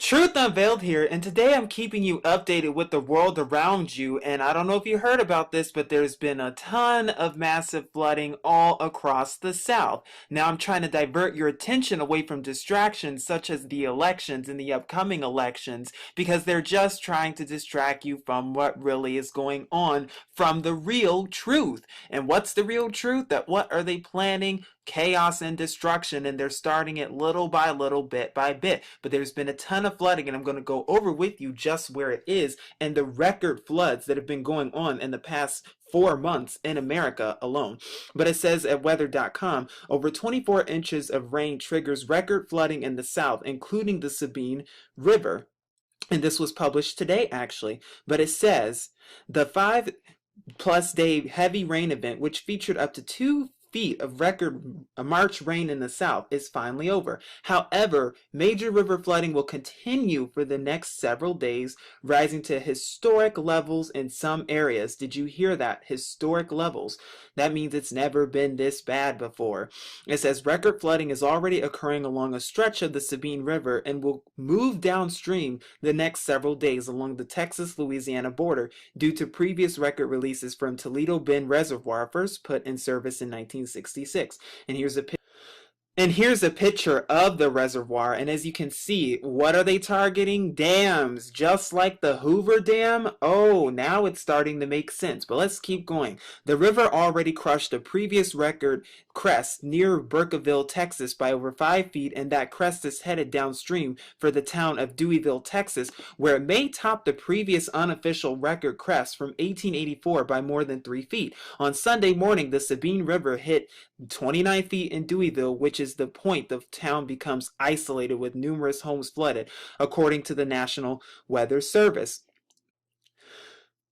Truth Unveiled here, and today I'm keeping you updated with the world around you. And I don't know if you heard about this, but there's been a ton of massive flooding all across the South. Now I'm trying to divert your attention away from distractions such as the elections and the upcoming elections, because they're just trying to distract you from what really is going on, from the real truth. And what's the real truth? That what are they planning? Chaos and destruction, and they're starting it little by little, bit by bit. But there's been a ton of flooding, and I'm going to go over with you just where it is and the record floods that have been going on in the past 4 months in America alone. But it says at weather.com, over 24 inches of rain triggers record flooding in the South, including the Sabine River. And this was published today, actually. But it says the 5+ day heavy rain event, which featured up to 2 feet of record March rain in the South, is finally over. However, major river flooding will continue for the next several days, rising to historic levels in some areas. Did you hear that? Historic levels. That means it's never been this bad before. It says record flooding is already occurring along a stretch of the Sabine River and will move downstream the next several days along the Texas-Louisiana border due to previous record releases from Toledo Bend Reservoir, first put in service in 1966. And here's a picture of the reservoir, and as you can see, what are they targeting? Dams, just like the Hoover Dam. Oh, now it's starting to make sense, but let's keep going. The river already crushed a previous record crest near Burkeville, Texas by over 5 feet, and that crest is headed downstream for the town of Deweyville, Texas, where it may top the previous unofficial record crest from 1884 by more than 3 feet. On Sunday morning, the Sabine River hit 29 feet in Deweyville, which is the point the town becomes isolated with numerous homes flooded, according to the National Weather Service.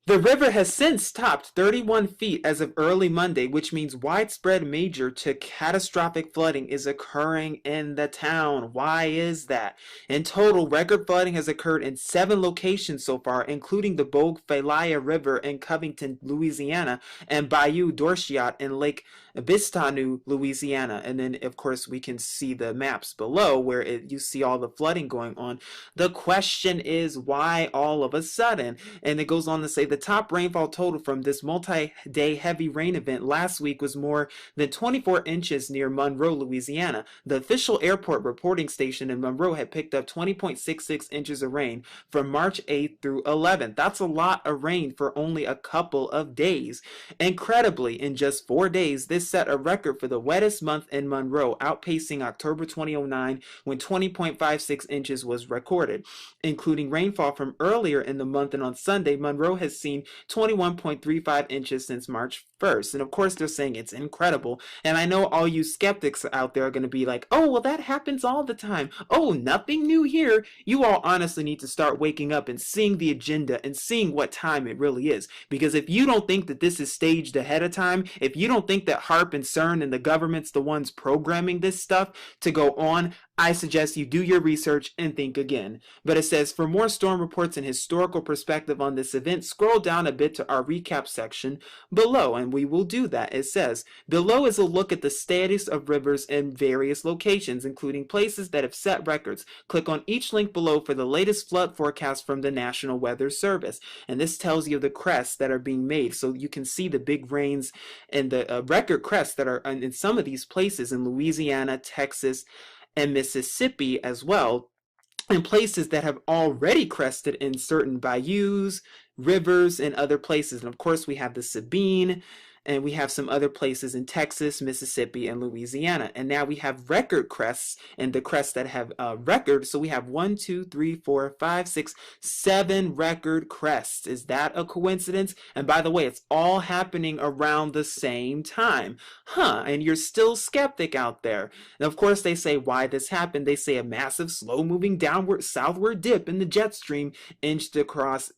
The river has since topped 31 feet as of early Monday, which means widespread major to catastrophic flooding is occurring in the town. Why is that? In total, record flooding has occurred in 7 locations so far, including the Bogue Falaya River in Covington, Louisiana, and Bayou Dorchiat in Lake Bistanu, Louisiana. And then, of course, we can see the maps below where you see all the flooding going on. The question is, why all of a sudden? And it goes on to say the top rainfall total from this multi-day heavy rain event last week was more than 24 inches near Monroe, Louisiana. The official airport reporting station in Monroe had picked up 20.66 inches of rain from March 8th through 11th. That's a lot of rain for only a couple of days. Incredibly, in just 4 days, this set a record for the wettest month in Monroe, outpacing October 2009 when 20.56 inches was recorded. Including rainfall from earlier in the month, and on Sunday, Monroe has seen 21.35 inches since March 1st. And of course, they're saying it's incredible. And I know all you skeptics out there are going to be like, oh, well, that happens all the time. Oh, nothing new here. You all honestly need to start waking up and seeing the agenda and seeing what time it really is. Because if you don't think that this is staged ahead of time, if you don't think that HAARP and CERN and the government's the ones programming this stuff to go on, I suggest you do your research and think again. But it says, for more storm reports and historical perspective on this event, scroll down a bit to our recap section below, and we will do that. It says, below is a look at the status of rivers in various locations, including places that have set records. Click on each link below for the latest flood forecast from the National Weather Service. And this tells you the crests that are being made, so you can see the big rains and the record crests that are in some of these places in Louisiana, Texas, and Mississippi as well, and places that have already crested in certain bayous, rivers, and other places. And of course, we have the Sabine, and we have some other places in Texas, Mississippi, and Louisiana. And now we have record crests, and the crests that have records. So we have 1, 2, 3, 4, 5, 6, 7 record crests. Is that a coincidence? And by the way, it's all happening around the same time. And you're still skeptic out there. And of course, they say why this happened. They say a massive, slow-moving downward, southward dip in the jet stream inched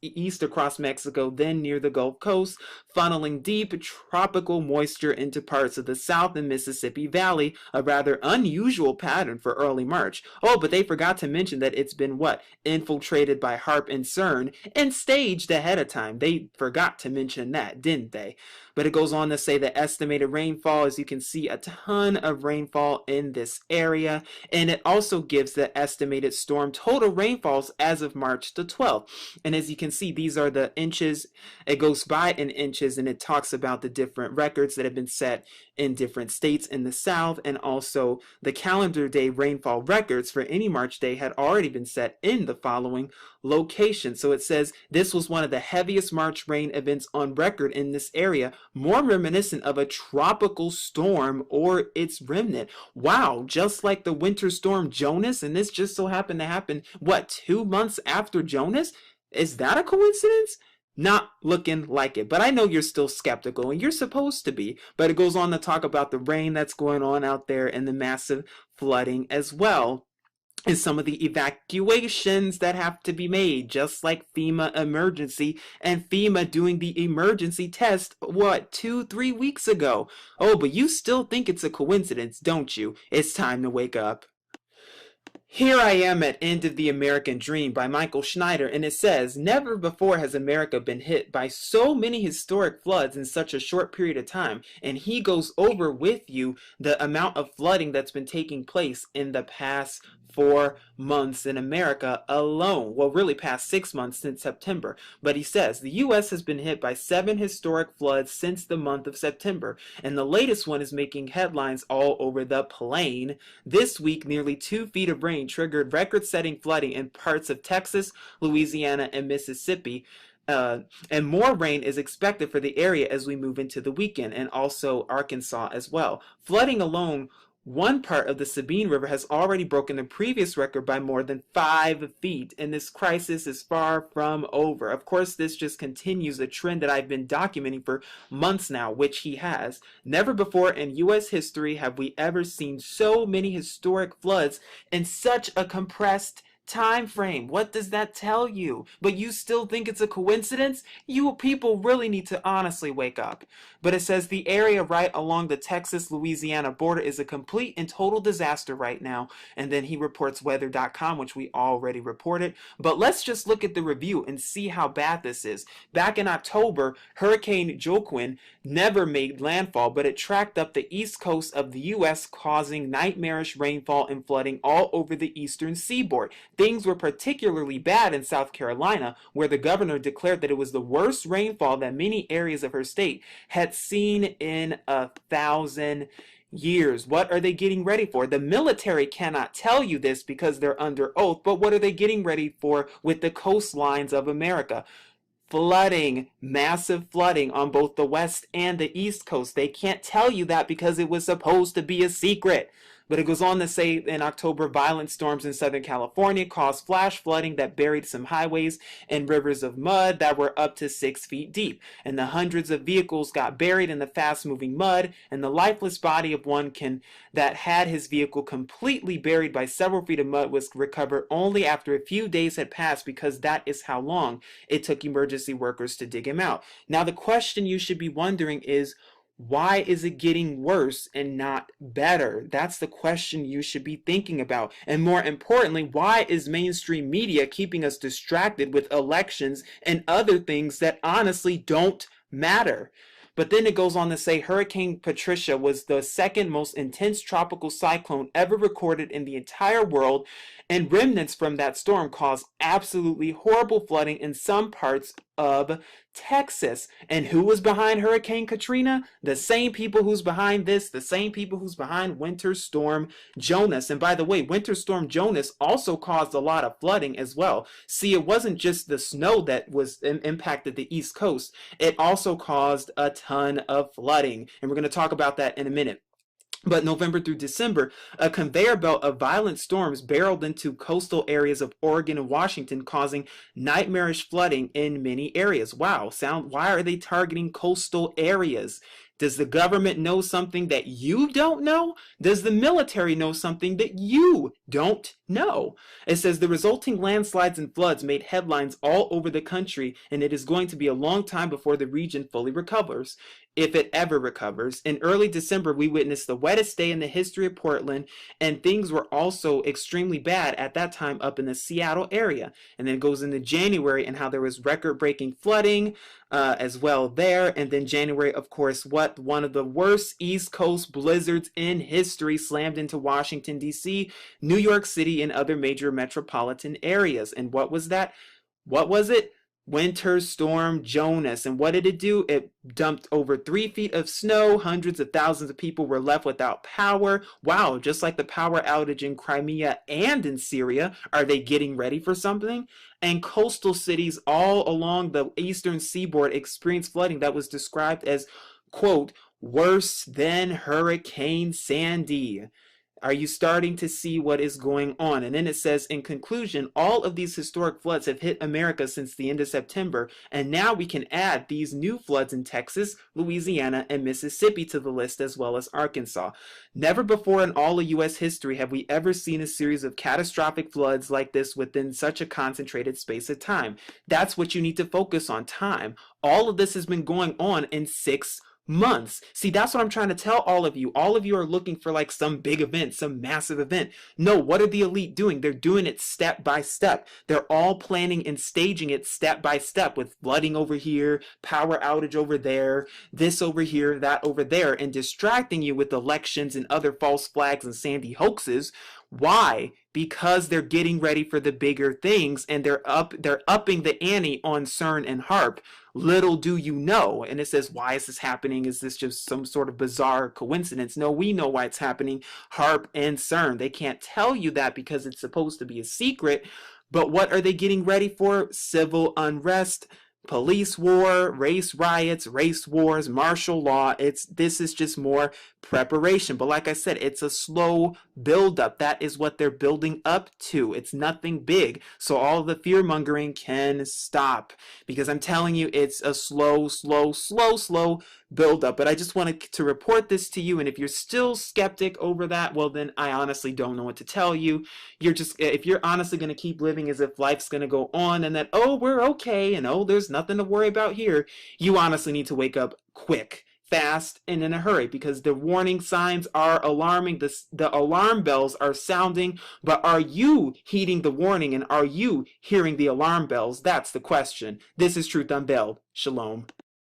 east across Mexico, then near the Gulf Coast, funneling deep tropical moisture into parts of the South and Mississippi Valley, a rather unusual pattern for early March. Oh, but they forgot to mention that it's been infiltrated by HAARP and CERN and staged ahead of time. They forgot to mention that, didn't they? But it goes on to say the estimated rainfall, as you can see, a ton of rainfall in this area. And it also gives the estimated storm total rainfalls as of March the 12th. And as you can see, these are the inches. It goes by in inches, and it talks about the different records that have been set in different states in the South, and also the calendar day rainfall records for any March day had already been set in the following location. So it says this was one of the heaviest March rain events on record in this area, more reminiscent of a tropical storm or its remnant. Wow, just like the winter storm Jonas, and this just so happened to happen, what, 2 months after Jonas? Is that a coincidence? Not looking like it. But I know you're still skeptical, and you're supposed to be. But it goes on to talk about the rain that's going on out there and the massive flooding as well, and some of the evacuations that have to be made, just like FEMA emergency, and FEMA doing the emergency test, what, 2-3 weeks ago? Oh, but you still think it's a coincidence, don't you? It's time to wake up. Here I am at End of the American Dream by Michael Schneider, and it says, never before has America been hit by so many historic floods in such a short period of time. And he goes over with you the amount of flooding that's been taking place in the past 4 months in America alone. Well, really past 6 months since September. But he says, the U.S. has been hit by 7 historic floods since the month of September. And the latest one is making headlines all over the plain. This week, nearly 2 feet of rain triggered record-setting flooding in parts of Texas, Louisiana, and Mississippi. And more rain is expected for the area as we move into the weekend, and also Arkansas as well. Flooding alone, one part of the Sabine River has already broken the previous record by more than 5 feet, and this crisis is far from over. Of course, this just continues a trend that I've been documenting for months now, which he has. Never before in U.S. history have we ever seen so many historic floods in such a compressed time frame. What does that tell you? But you still think it's a coincidence? You people really need to honestly wake up. But it says the area right along the Texas-Louisiana border is a complete and total disaster right now. And then he reports weather.com, which we already reported. But let's just look at the review and see how bad this is. Back in October, Hurricane Joaquin never made landfall, but it tracked up the east coast of the U.S., causing nightmarish rainfall and flooding all over the eastern seaboard. Things were particularly bad in South Carolina, where the governor declared that it was the worst rainfall that many areas of her state had seen in 1,000 years. What are they getting ready for? The military cannot tell you this because they're under oath, but what are they getting ready for with the coastlines of America? Flooding, massive flooding on both the west and the east coast. They can't tell you that because it was supposed to be a secret. But it goes on to say in October, violent storms in Southern California caused flash flooding that buried some highways and rivers of mud that were up to 6 feet deep. And the hundreds of vehicles got buried in the fast-moving mud, and the lifeless body of one that had his vehicle completely buried by several feet of mud was recovered only after a few days had passed, because that is how long it took emergency workers to dig him out. Now, the question you should be wondering is, why is it getting worse and not better? That's the question you should be thinking about. And more importantly, why is mainstream media keeping us distracted with elections and other things that honestly don't matter? But then it goes on to say Hurricane Patricia was the second most intense tropical cyclone ever recorded in the entire world, and remnants from that storm caused absolutely horrible flooding in some parts of Texas. And who was behind Hurricane Katrina? The same people who's behind this, the same people who's behind Winter Storm Jonas. And by the way, Winter Storm Jonas also caused a lot of flooding as well. See, it wasn't just the snow that was impacted the East Coast. It also caused a ton of flooding. And we're going to talk about that in a minute. But November through December, a conveyor belt of violent storms barreled into coastal areas of Oregon and Washington, causing nightmarish flooding in many areas. Wow, why are they targeting coastal areas? Does the government know something that you don't know? Does the military know something that you don't know? It says the resulting landslides and floods made headlines all over the country, and it is going to be a long time before the region fully recovers. if it ever recovers. In early December, we witnessed the wettest day in the history of Portland, and things were also extremely bad at that time up in the Seattle area. And then it goes into January and how there was record-breaking flooding as well there. And then January, of course, what one of the worst East Coast blizzards in history slammed into Washington, D.C., New York City, and other major metropolitan areas. And what was that? What was it? Winter Storm Jonas. And what did it do? It dumped over 3 feet of snow. Hundreds of thousands of people were left without power. Wow, just like the power outage in Crimea and in Syria, are they getting ready for something? And coastal cities all along the eastern seaboard experienced flooding that was described as, quote, worse than Hurricane Sandy. Are you starting to see what is going on? And then it says, in conclusion, all of these historic floods have hit America since the end of September, and now we can add these new floods in Texas, Louisiana, and Mississippi to the list, as well as Arkansas. Never before in all of U.S. history have we ever seen a series of catastrophic floods like this within such a concentrated space of time. That's what you need to focus on, time. All of this has been going on in 6 months. See, that's what I'm trying to tell all of you. All of you are looking for like some big event, some massive event. No, what are the elite doing? They're doing it step by step. They're all planning and staging it step by step, with flooding over here, power outage over there, this over here, that over there, and distracting you with elections and other false flags and Sandy hoaxes. Why? Because they're getting ready for the bigger things, and they're upping the ante on CERN and HAARP. Little do you know. And it says, why is this happening? Is this just some sort of bizarre coincidence? No, we know why it's happening. HAARP and CERN. They can't tell you that because it's supposed to be a secret. But what are they getting ready for? Civil unrest, police war, race riots, race wars, martial law. This is just more preparation. But like I said, it's a slow buildup. That is what they're building up to. It's nothing big. So all the fear mongering can stop, because I'm telling you, it's a slow buildup. But I just wanted to report this to you. And if you're still skeptic over that, well, then I honestly don't know what to tell you. If you're honestly going to keep living as if life's going to go on and that, oh, we're okay, and oh, there's nothing to worry about here, you honestly need to wake up quick, fast, and in a hurry, because the warning signs are alarming. The alarm bells are sounding, but are you heeding the warning, and are you hearing the alarm bells? That's the question. This is Truth Unveiled. Shalom.